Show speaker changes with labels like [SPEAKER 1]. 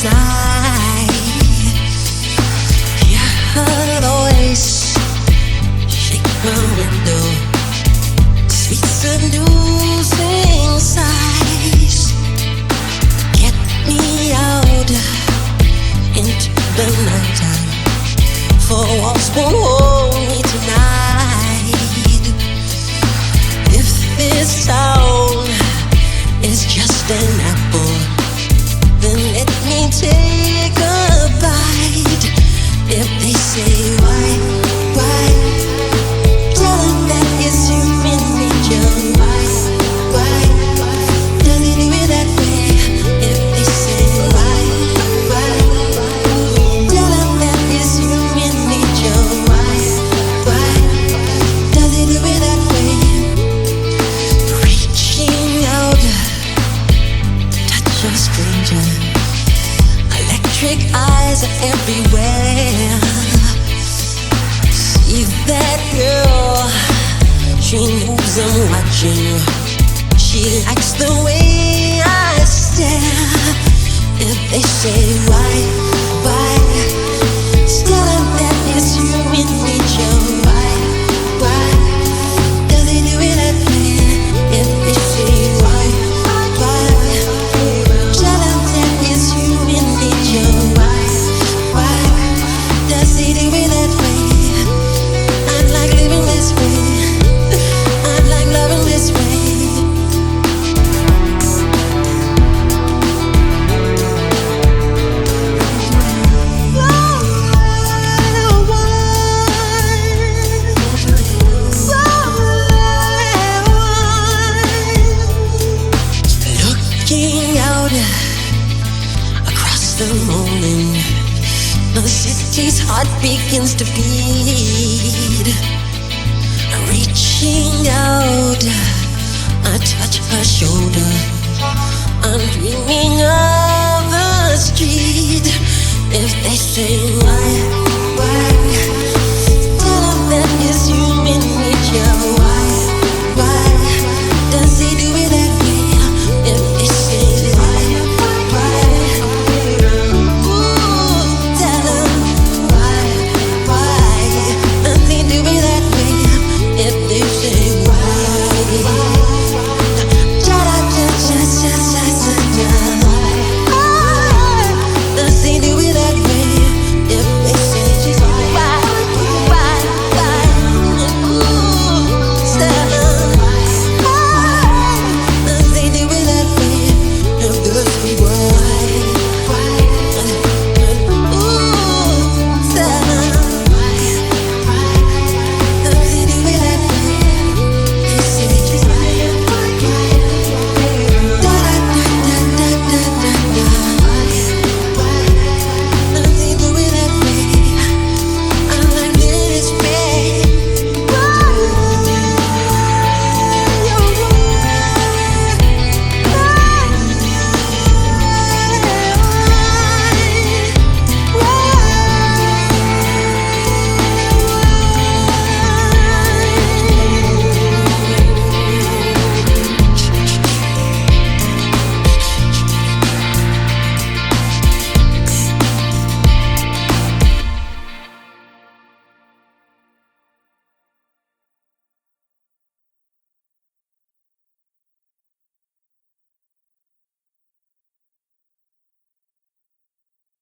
[SPEAKER 1] inside. Hear her voice shake my window. Sweet seducing sighs get me out into the nighttime. For walls won't hold me tonight. If this town is just an apple, then let me take a bite. If they say why, tell them that it's human nature. Why, does it do it that way? If they say why, tell them that it's human nature. Why, does it do it that way? Reaching out, touch a stranger. Electric eyes are everywhere. See that girl, she knows I'm watching. She likes the way I stare. If they say why, tell them that it's human nature. Why, does it do it that way? If they say why, tell them that it's human nature. Why, does it do it that way? I'd like living this way. I'd like loving this way. Looking out across the morning, the city's heart begins to beat. Reaching out